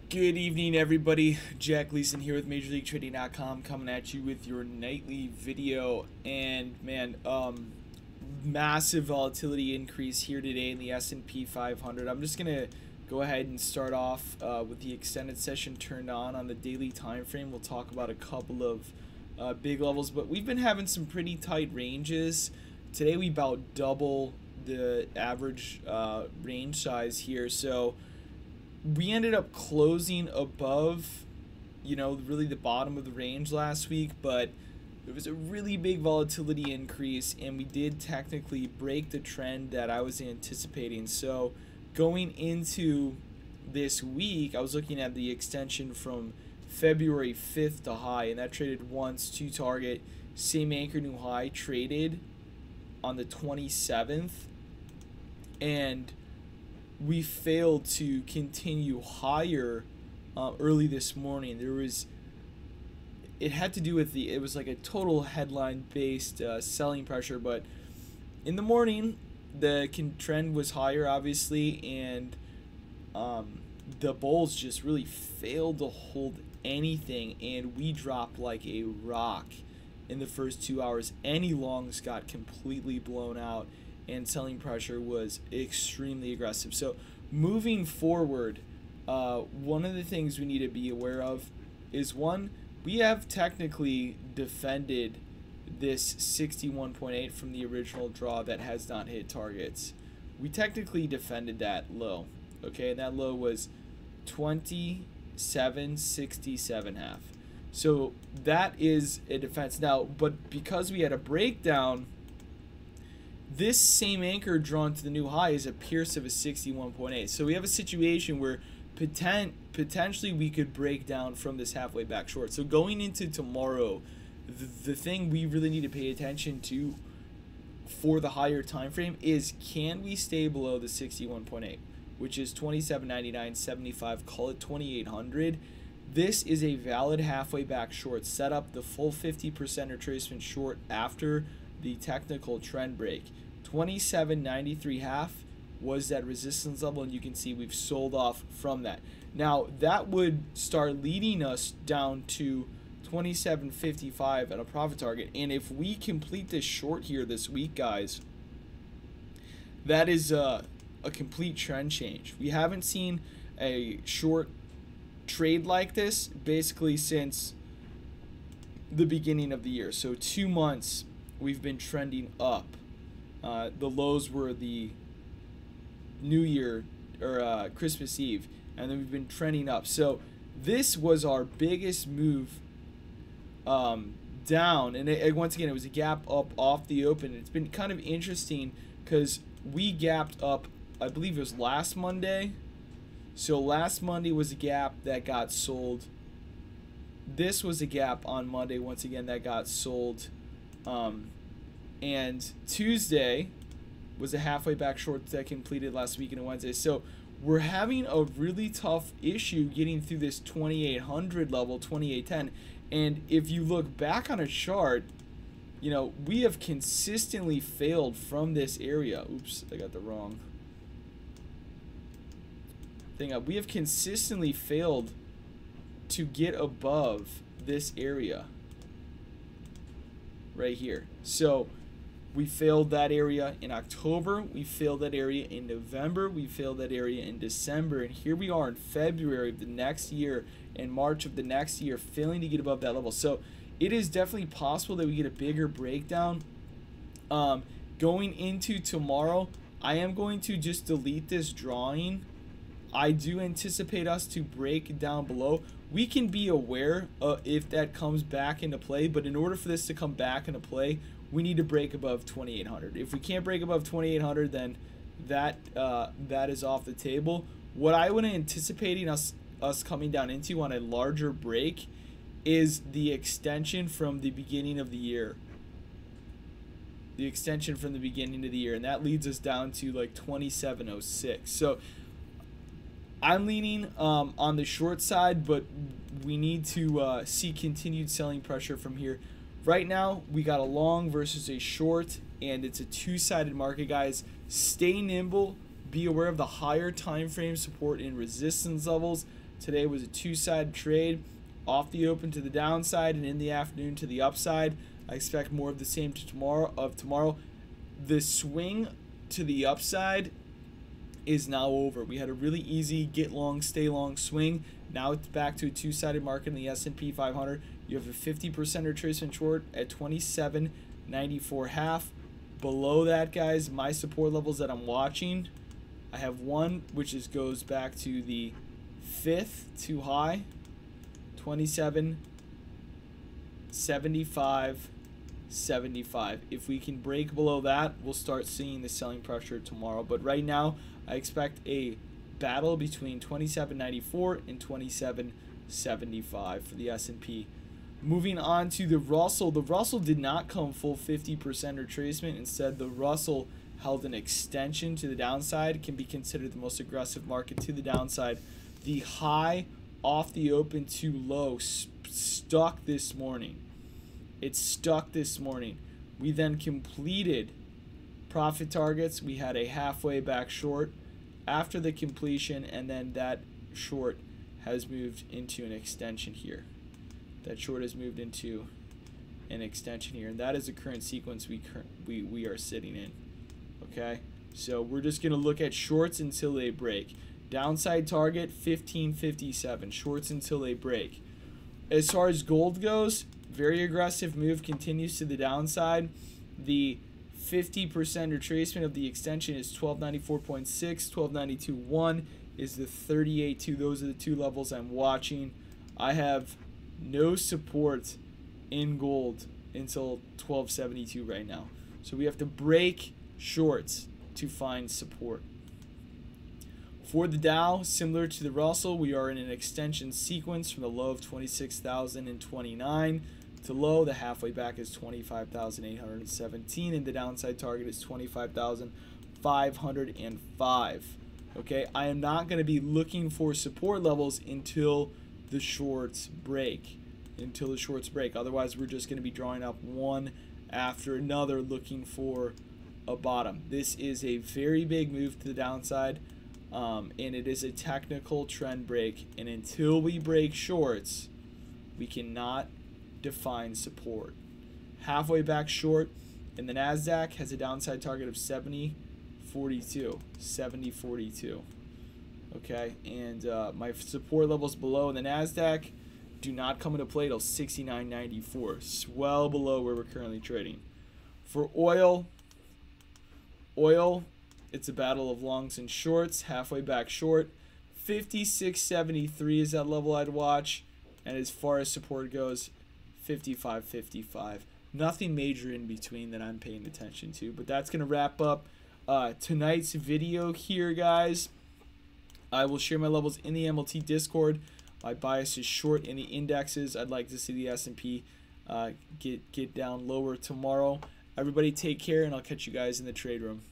Good evening, everybody. Gleason here with MajorLeagueTrading.com, coming at you with your nightly video. And man, massive volatility increase here today in the S&P 500. I'm just gonna go ahead and start off with the extended session turned on the daily time frame. We'll talk about a couple of big levels, but we've been having some pretty tight ranges. Today we about double the average range size here, so we ended up closing above, really the bottom of the range last week, but it was a really big volatility increase, and we did technically break the trend that I was anticipating. So going into this week, I was looking at the extension from February 5th to high, and that traded once to target. Same anchor new high traded on the 27th, and we failed to continue higher early this morning. It had to do with it was like a total headline based selling pressure, but in the morning the trend was higher, obviously, and the bulls just really failed to hold anything, and we dropped like a rock in the first 2 hours. Any longs got completely blown out, and selling pressure was extremely aggressive. So moving forward, one of the things we need to be aware of is, one, we have technically defended this 61.8 from the original draw that has not hit targets. We technically defended that low, okay, and that low was 27.67.5. So that is a defense. Now, but because we had a breakdown, this same anchor drawn to the new high is a pierce of a 61.8. So we have a situation where potentially we could break down from this halfway back short. So going into tomorrow, the thing we really need to pay attention to for the higher time frame is, can we stay below the 61.8, which is 27.99.75, call it 2800. This is a valid halfway back short. Set up the full 50% retracement short after the technical trend break. 27.93 half was that resistance level, and you can see we've sold off from that. Now that would start leading us down to 27.55 at a profit target, and if we complete this short here this week, guys, that is a complete trend change. We haven't seen a short trade like this basically since the beginning of the year. So 2 months we've been trending up. The lows were the New Year or Christmas Eve, and then we've been trending up. So this was our biggest move down, and once again it was a gap up off the open. It's been kind of interesting because we gapped up, I believe it was last Monday. So last Monday was a gap that got sold. This was a gap on Monday, once again, that got sold. And Tuesday was a halfway back short that completed last week and Wednesday. So we're having a really tough issue getting through this 2800 level, 2810. And if you look back on a chart, we have consistently failed from this area. Oops, I got the wrong thing up. We have consistently failed to get above this area right here. So we failed that area in October, we failed that area in November, we failed that area in December, and here we are in February of the next year and March of the next year, failing to get above that level. So it is definitely possible that we get a bigger breakdown. Going into tomorrow, I am going to just delete this drawing. I do anticipate us to break down below. We can be aware if that comes back into play, but in order for this to come back into play, we need to break above 2800. If we can't break above 2800, then that is off the table. What I would anticipating us coming down into on a larger break is the extension from the beginning of the year. The extension from the beginning of the year, and that leads us down to like 2706. So I'm leaning on the short side, but we need to see continued selling pressure from here. Right now, we got a long versus a short, and it's a two-sided market, guys. Stay nimble. Be aware of the higher time frame support and resistance levels. Today was a two-sided trade, off the open to the downside and in the afternoon to the upside. I expect more of the same tomorrow. The swing to the upside is now over. We had a really easy get long, stay long swing. Now it's back to a two-sided market in the S&P 500. You have a 50% retracement short at 27.94 half. Below that, guys, my support levels that I'm watching, I have one which goes back to the 5th too high, 27.75. If we can break below that, we'll start seeing the selling pressure tomorrow. But right now, I expect a battle between 27.94 and 27.75 for the S&P. Moving on to the Russell. The Russell did not come full 50% retracement. Instead, the Russell held an extension to the downside. It can be considered the most aggressive market to the downside. The high off the open to low stuck this morning. It stuck this morning. We then completed profit targets. We had a halfway back short after the completion, and then that short has moved into an extension here. That short has moved into an extension here, and that is the current sequence we are sitting in. Okay, so we're just going to look at shorts until they break. Downside target 1557, shorts until they break. As far as gold goes, very aggressive move continues to the downside. The 50% retracement of the extension is 1294.6, 1292.1 is the 38.2. Those are the two levels I'm watching. I have no support in gold until 1272 right now. So we have to break shorts to find support. For the Dow, similar to the Russell, we are in an extension sequence from the low of 26,029 to low. The halfway back is 25,817, and the downside target is 25,505. Okay, I am not going to be looking for support levels until the shorts break. Otherwise, we're just going to be drawing up one after another looking for a bottom. This is a very big move to the downside. And it is a technical trend break, and until we break shorts, we cannot define support. Halfway back short, and the Nasdaq has a downside target of 70.42. Okay, and my support levels below in the Nasdaq do not come into play till 69.94. It's well below where we're currently trading. For oil, it's a battle of longs and shorts. Halfway back short, 56.73 is that level I'd watch, and as far as support goes, 55.55. Nothing major in between that I'm paying attention to. But that's going to wrap up tonight's video here, guys. I will share my levels in the MLT Discord. My bias is short in the indexes. I'd like to see the S&P get down lower tomorrow. Everybody take care, and I'll catch you guys in the trade room.